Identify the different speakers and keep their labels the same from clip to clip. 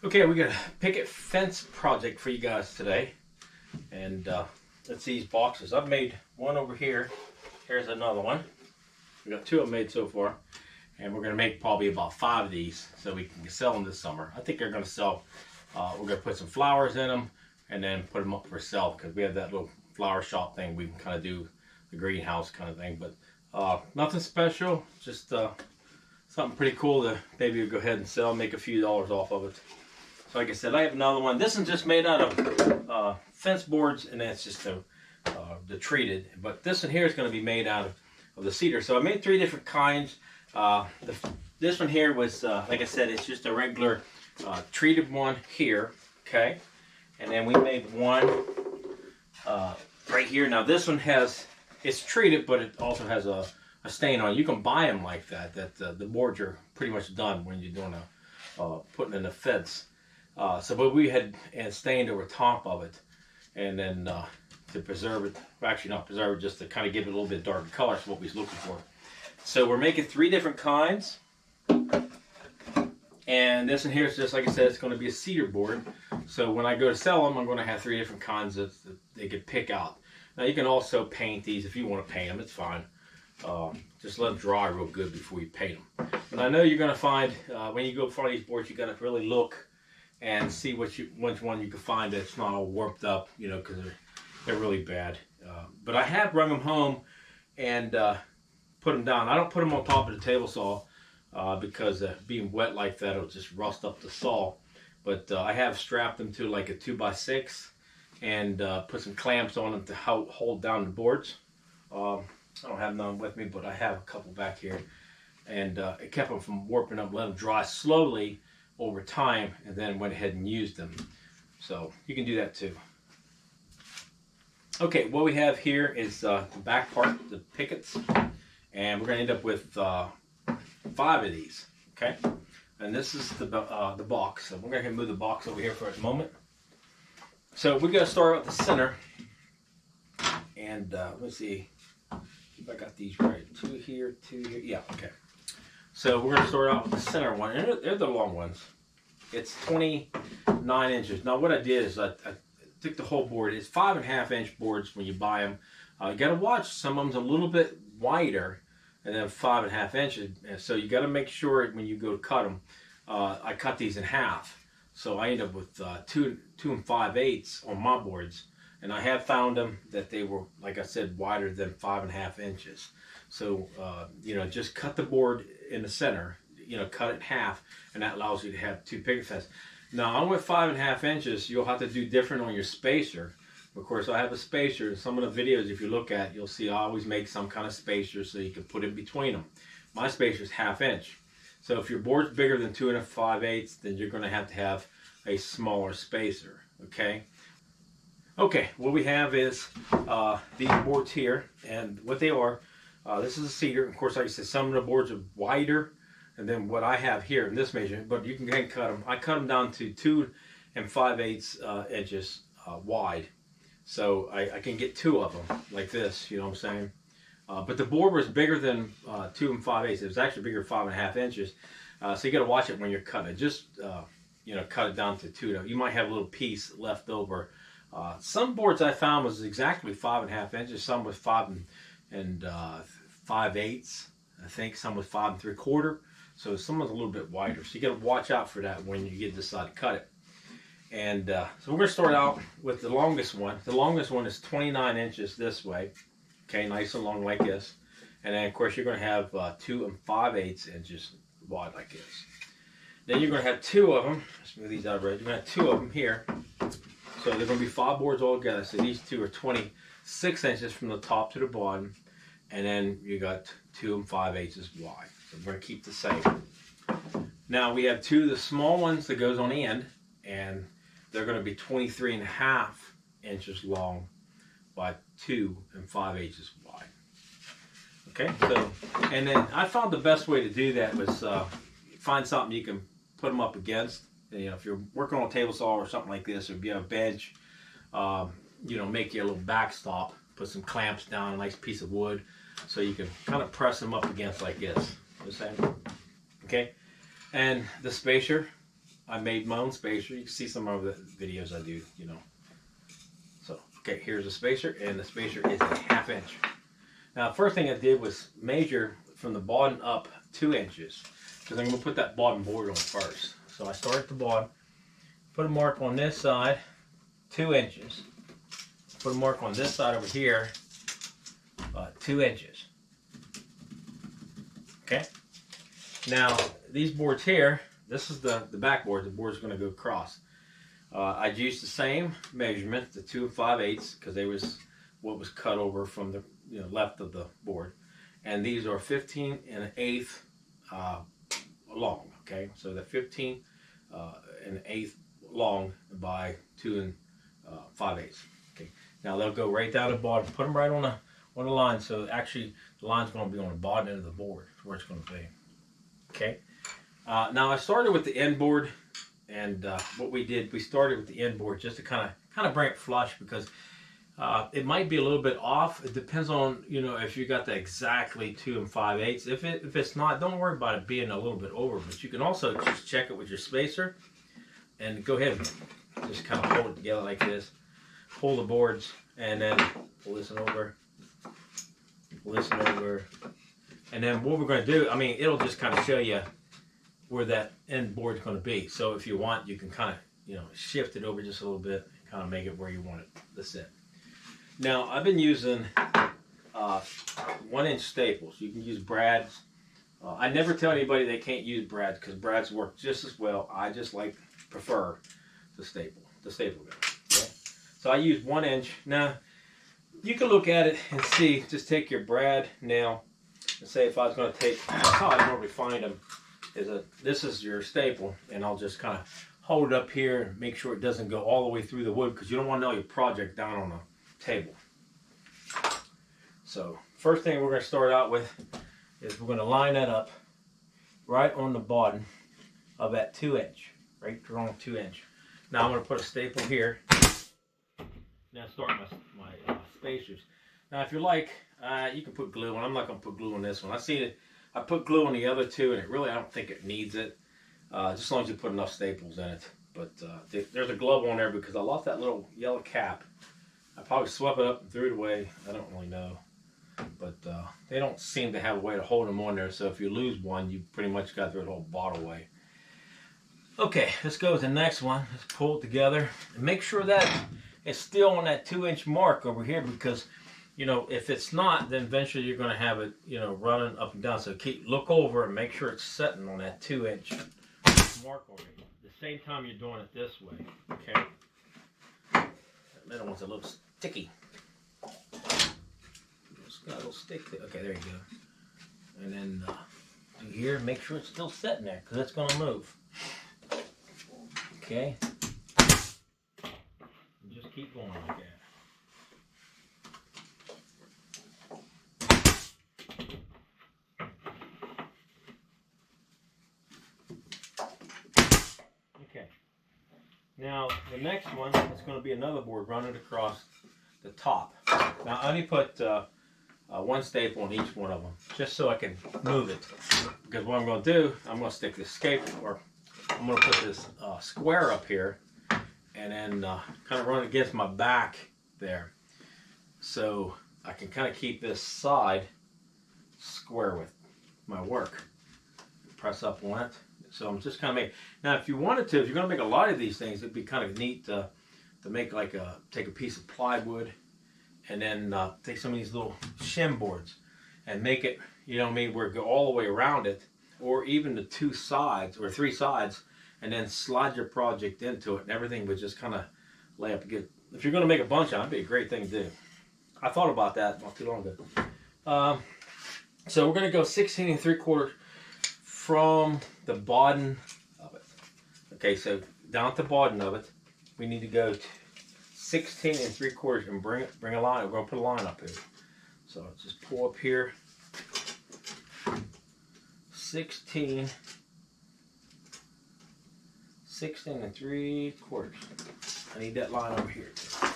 Speaker 1: Okay, we got a picket fence project for you guys today, and it's these boxes. I've made one over here. Here's another one. We got two of them made so far, and we're gonna make probably about 5 of these so we can sell them this summer. I think they're gonna sell. We're gonna put some flowers in them and then put them up for sale because we have that little flower shop thing. We can kind of do the greenhouse kind of thing, but nothing special. Just something pretty cool to maybe go ahead and sell, make a few dollars off of it. So like I said, I have another one. This one's just made out of fence boards, and that's just the treated. But this one here is going to be made out of the cedar. So I made 3 different kinds. This one here was, like I said, it's just a regular treated one here, okay? And then we made one right here. Now this one it's treated, but it also has a stain on it. You can buy them like that. The boards are pretty much done when you're doing putting in the fence. But we had stained over top of it, and then to preserve it, well, actually not preserve it, just to kind of give it a little bit darker color is what we was looking for. So we're making 3 different kinds, and this one here is just like I said, it's going to be a cedar board. So when I go to sell them, I'm going to have 3 different kinds that they could pick out. Now you can also paint these if you want to paint them, it's fine. Just let them dry real good before you paint them. But I know you're going to find when you go for these boards, you got to really look and see which one you can find that's not all warped up, you know, because they're really bad. But I have rung them home and put them down. I don't put them on top of the table saw because being wet like that, it'll just rust up the saw. But I have strapped them to like a 2x6 and put some clamps on them to hold down the boards. I don't have none with me, but I have a couple back here. And it kept them from warping up, let them dry slowly over time, and then went ahead and used them. So you can do that too. Okay, what we have here is the back part, the pickets, and we're going to end up with 5 of these. Okay, and this is the box. So we're going to move the box over here for a moment. So we're going to start with the center, and let's see if I got these right. 2 here, 2 here. Yeah, okay. So we're going to start out with the center one, and they're the long ones. It's 29 inches. Now what I did is I took the whole board. It's 5.5-inch boards when you buy them. You got to watch, some of them's a little bit wider, and then 5.5 inches. So you got to make sure when you go to cut them. I cut these in half, so I end up with 2 5/8 on my boards. And I have found them that they were, like I said, wider than 5.5 inches. So, you know, just cut the board in the center, you know, cut it in half, and that allows you to have 2 picket fences. Now, I'm with 5.5 inches, you'll have to do different on your spacer. Of course, I have a spacer. Some of the videos, if you look at, you'll see I always make some kind of spacer so you can put in between them. My spacer is 1/2 inch. So if your board's bigger than 2 5/8, then you're going to have a smaller spacer, okay? Okay, what we have is these boards here, and what they are, this is a cedar. Of course, like I said, some of the boards are wider and then what I have here in this measurement, but you can go ahead and cut them. I cut them down to 2 5/8 inches wide, so I can get 2 of them like this, you know what I'm saying? But the board was bigger than 2 5/8. It was actually bigger than 5.5 inches, so you got to watch it when you're cutting it. Just you know, cut it down to 2. You might have a little piece left over. Some boards I found was exactly 5.5 inches. Some was 5 5/8. I think some was 5 3/4. So some was a little bit wider. So you got to watch out for that when you decide to cut it. And so we're going to start out with the longest one. The longest one is 29 inches this way. Okay, nice and long like this. And then of course you're going to have 2 5/8 inches wide like this. Then you're going to have 2 of them. Let's move these out of red. You're going to have 2 of them here. So they're going to be 5 boards all together. So these 2 are 26 inches from the top to the bottom. And then you got 2 5/8 wide. So we're going to keep the same. Now we have 2 of the small ones that goes on the end. And they're going to be 23.5 inches long by 2 5/8 wide. Okay, so, and then I found the best way to do that was find something you can put them up against. You know, if you're working on a table saw or something like this, or if you have a bench, you know, make you a little backstop, put some clamps down, a nice piece of wood, so you can kind of press them up against like this. You know what I'm saying? Okay, and the spacer, I made my own spacer. You can see some of the videos I do, you know. So, okay, here's the spacer, and the spacer is a 1/2 inch. Now, the first thing I did was measure from the bottom up 2 inches, because I'm going to put that bottom board on first. So I start at the bottom, put a mark on this side, 2 inches. Put a mark on this side over here, 2 inches. Okay. Now, these boards here, this is the backboard. The board's going to go across. I'd used the same measurement, the 2 5/8, because they was what was cut over from the left of the board, and these are 15 1/8 long. Okay, so the 15 1/8 long by 2 5/8. Okay, now they'll go right down the bottom. Put them right on the line. So actually, the line's going to be on the bottom end of the board, where it's going to be. Okay. Now I started with the end board, and what we did, we started with the end board just to kind of bring it flush, because it might be a little bit off. It depends on if you got the exactly 2 5/8. If it's not, don't worry about it being a little bit over. But you can also just check it with your spacer, and go ahead and just kind of hold it together like this. Pull the boards, and then pull this over. Pull this over, and then what we're going to do, I mean, it'll just kind of show you where that end board is going to be. So if you want, you can kind of shift it over just a little bit, and kind of make it where you want it to sit. Now I've been using 1-inch staples. You can use brads. I never tell anybody they can't use brads, because brads work just as well. I just prefer the staple gun. Okay? So I use 1 inch. Now you can look at it and see. Just take your brad nail and say, if I was going to take, how I normally find them is this is your staple, and I'll just kind of hold it up here and make sure it doesn't go all the way through the wood, because you don't want to nail your project down on the table. So first thing we're going to start out with is we're going to line that up right on the bottom of that 2 inch, right around 2 inch. Now I'm going to put a staple here. Now start my spacers. Now if you like, you can put glue on. I'm not going to put glue on this one. I put glue on the other two, and I don't think it needs it. Just as long as you put enough staples in it. But there's a glove on there because I lost that little yellow cap. I probably swept it up and threw it away. I don't really know. But they don't seem to have a way to hold them on there. So if you lose one, you pretty much got to throw the whole bottle away. Okay, let's go with the next one. Let's pull it together. And make sure that it's still on that 2 inch mark over here, because if it's not, then eventually you're going to have it running up and down. So look over and make sure it's setting on that 2 inch mark over here. At the same time you're doing it this way. Okay. That middle one's a little sticky. It's got a little stick there. Okay, there you go. And then do here, make sure it's still sitting there, because it's going to move. Okay. And just keep going like that. Okay. Now the next one is going to be another board running across the top. Now I only put one staple on each one of them, just so I can move it. Because what I'm going to do, I'm going to stick this I'm going to put this square up here, and then kind of run against my back there, so I can kind of keep this side square with my work. Press up on it. So I'm just kind of making. Now, if you wanted to, if you're going to make a lot of these things, it'd be kind of neat to make take a piece of plywood, and then take some of these little shim boards and make it, where it go all the way around it, or even the 2 sides or 3 sides, and then slide your project into it, and everything would just kind of lay up good. If you're going to make a bunch of them, it'd be a great thing to do. I thought about that not too long ago. So we're going to go 16 3/4 from the bottom of it. Okay, so down at the bottom of it, we need to go 16 3/4 and bring a line. We're going to put a line up here. So just pull up here. 16 3/4. I need that line over here too.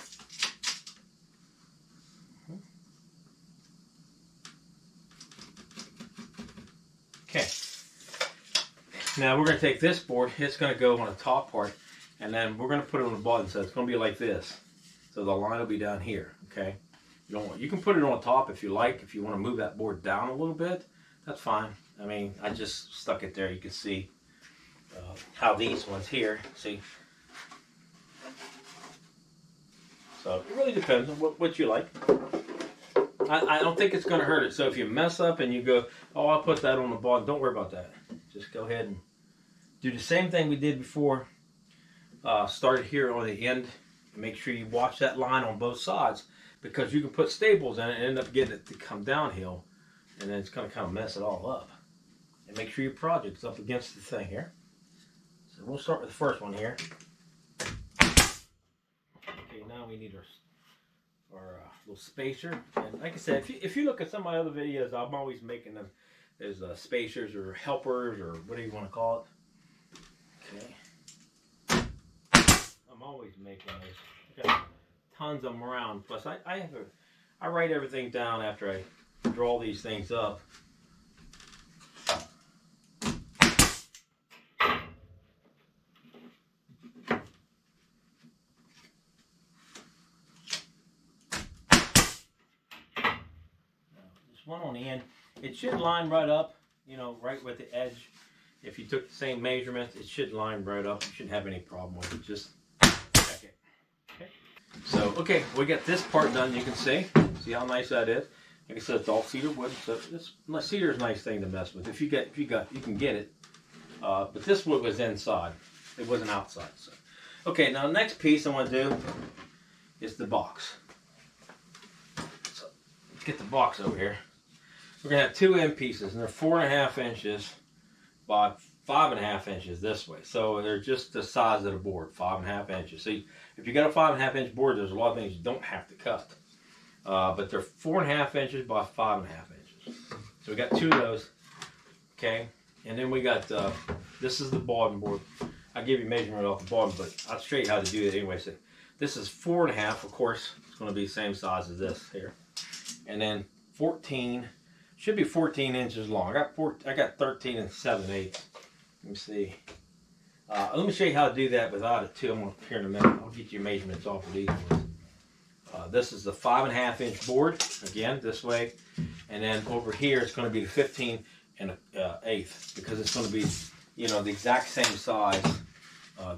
Speaker 1: Okay. Now we're going to take this board, it's going to go on the top part, and then we're going to put it on the bottom, so it's going to be like this. So the line will be down here, okay? You can put it on top if you like. If you want to move that board down a little bit, that's fine. I mean, I just stuck it there. You can see how these ones here, see? So it really depends on what you like. I don't think it's going to hurt it. So if you mess up and you go, oh, I'll put that on the bottom, don't worry about that. Just go ahead and do the same thing we did before. Start here on the end. Make sure you watch that line on both sides, because you can put staples in it and end up getting it to come downhill, and then it's going to kind of mess it all up. And make sure your project's up against the thing here. So we'll start with the first one here. Okay, now we need our little spacer. And like I said, if you look at some of my other videos, I'm always making them as spacers or helpers or whatever you want to call it. Okay. I'm always making those. Got tons of them around. Plus, I write everything down after I draw these things up. One on the end, it should line right up, you know, right with the edge. If you took the same measurements, it should line right up. You shouldn't have any problem with it. Just check it. Okay. So, okay, we got this part done. You can see how nice that is. Like I said, it's all cedar wood. So cedar is a nice thing to mess with. You can get it. But this wood was inside. It wasn't outside. So, okay, now the next piece I want to do is the box. So let's get the box over here. We're going to have two end pieces, and they're 4.5 inches by 5.5 inches this way. So they're just the size of the board, 5.5 inches. So if you got a 5.5 inch board, there's a lot of things you don't have to cut. But they're 4.5 inches by 5.5 inches. So we got two of those, okay? And then we got, this is the bottom board. I'll give you measurement off the bottom, but I'll show you how to do it anyway. So this is 4.5, of course. It's going to be the same size as this here. And then 14. Should be 14 inches long. I got 13 and 7/8. Let me see. Let me show you how to do that without it too. I'm going to here in a minute. I'll get you measurements off of these ones. This is the 5.5 inch board. Again, this way. And then over here, it's going to be the 15 and 1/8, because it's going to be, you know, the exact same size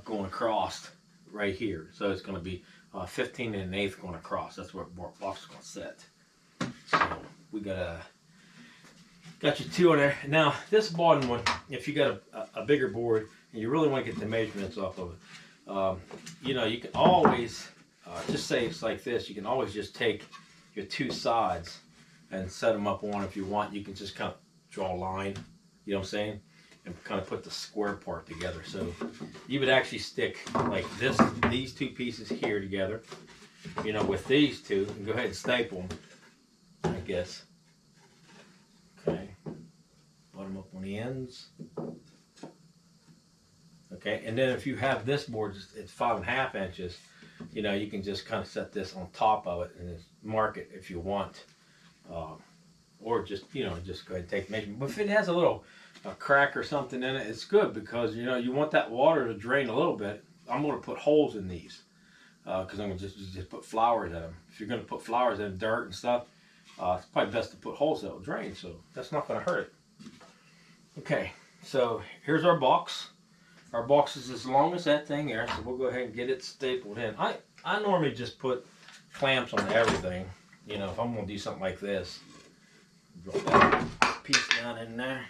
Speaker 1: going across right here. So it's going to be 15 and 1/8 going across. That's where the box is going to sit. So we got you two on there. Now this bottom one, if you got a bigger board and you really want to get the measurements off of it, you know, you can always just say it's like this. You can always just take your two sides and set them up on if you want. You can just kind of draw a line, you know what I'm saying, and kind of put the square part together. So you would actually stick like this, these two pieces here together, you know, with these two, and go ahead and staple them, I guess. Okay, bottom up on the ends. Okay, and then if you have this board, it's 5.5 inches. You know, you can just kind of set this on top of it and just mark it if you want, or just, you know, just go ahead and take measurement. But if it has a crack or something in it, it's good, because you know you want that water to drain a little bit. I'm going to put holes in these because I'm going to just put flowers in them. If you're going to put flowers in dirt and stuff, it's probably best to put holes that will drain, so that's not going to hurt it. Okay, so here's our box. Our box is as long as that thing there, so we'll go ahead and get it stapled in. I normally just put clamps on everything, you know, if I'm going to do something like this. Drop that piece down in there.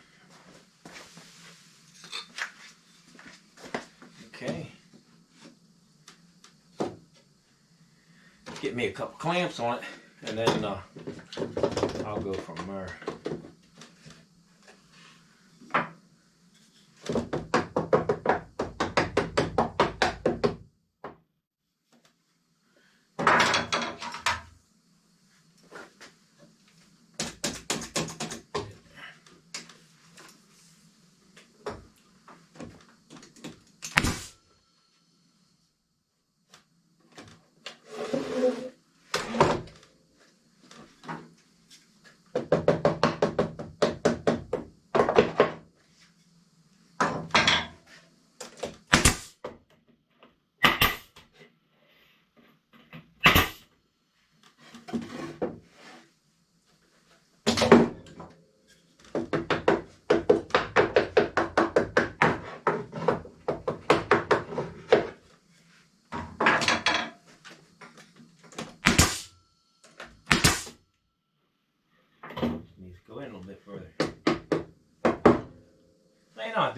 Speaker 1: Okay. Get me a couple clamps on it, and then I'll go from there.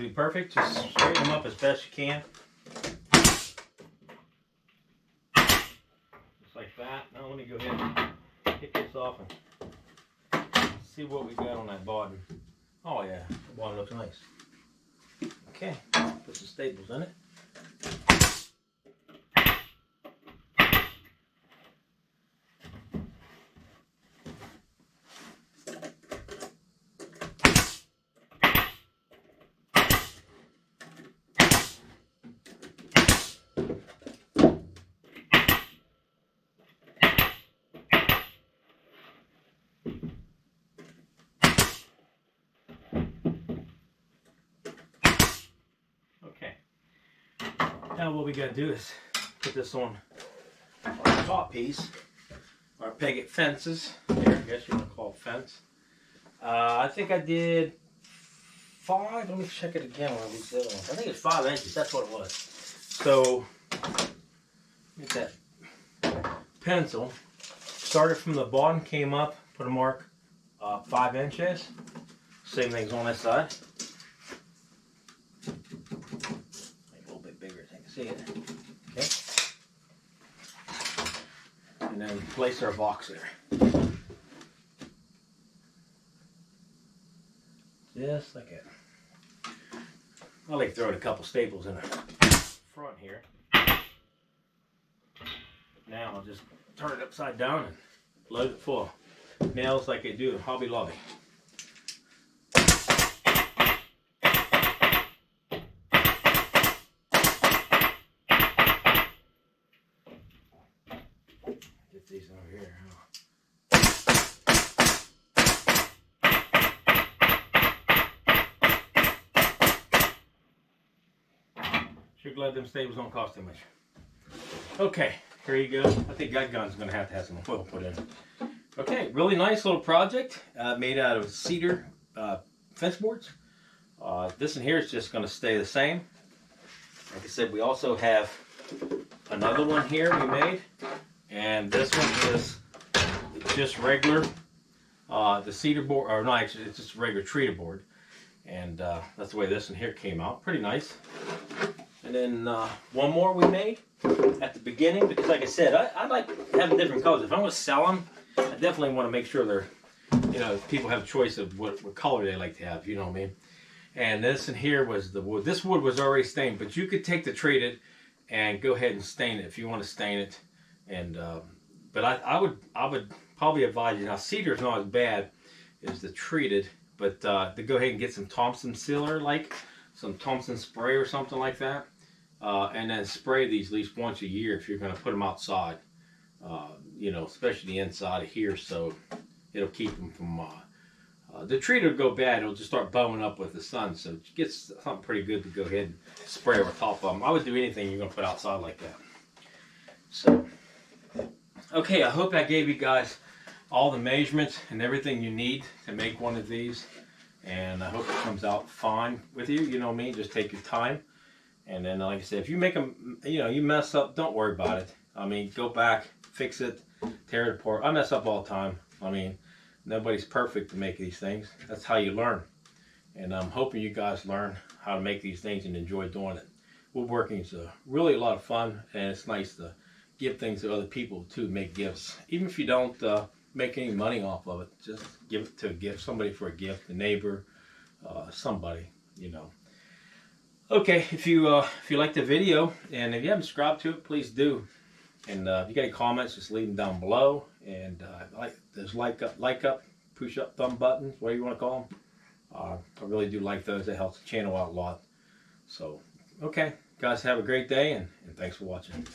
Speaker 1: to be perfect. Just straighten them up as best you can. Just like that. Now let me go ahead and get this off and see what we got on that bottom. Oh yeah, the bottom looks nice. Okay, put some staples in it. Now what we got to do is put this on our top piece, our Picket fences. Here, I guess you want to call it fence. I think I did 5. Let me check it again. What we did. I think it's 5 inches. That's what it was. So get that pencil. Started from the bottom, came up, put a mark 5 inches. Same thing's on this side. See it. Okay. And then place our box there. Just like it. I like throwing a couple staples in the front here. Now I'll just turn it upside down and load it full. Nails like they do in Hobby Lobby. These over here. Sure glad them staples don't cost too much. Okay, here you go. I think that gun's gonna have to have some oil put in. Okay, really nice little project made out of cedar fence boards. This in here is just gonna stay the same. Like I said, we also have another one here we made. And this one is just regular, the cedar board, or no, actually it's just regular treated board. And that's the way this one here came out. Pretty nice. And then one more we made at the beginning, because like I said, I like having different colors. If I'm going to sell them, I definitely want to make sure they're, you know, people have a choice of what color they like to have, you know what I mean? And this in here was the wood. This wood was already stained, but you could take the treated and go ahead and stain it if you want to stain it. And but I would probably advise you, now cedar is not as bad as the treated, but to go ahead and get some Thompson sealer, like some Thompson spray or something like that, and then spray these at least once a year if you're going to put them outside, you know, especially the inside of here, so it'll keep them from the treated will go bad. It'll just start bowing up with the sun, so it gets something pretty good to go ahead and spray over top of them. I would do anything you're going to put outside like that. So okay, I hope I gave you guys all the measurements and everything you need to make one of these, and I hope it comes out fine with you. You know what I mean? Just take your time, and then like I said, if you make them, you know, you mess up, don't worry about it. I mean, go back, fix it, tear it apart. I mess up all the time. I mean, nobody's perfect to make these things. That's how you learn, and I'm hoping you guys learn how to make these things and enjoy doing it. Woodworking is really a lot of fun, and it's nice to give things to other people to make gifts. Even if you don't make any money off of it, just give it to a gift, somebody for a gift, a neighbor, somebody, you know. Okay, if you like the video, and if you haven't subscribed to it, please do. And if you got any comments, just leave them down below. And there's like up, push up, thumb buttons, whatever you want to call them. I really do like those. They help the channel out a lot. So, okay, guys, have a great day, and thanks for watching.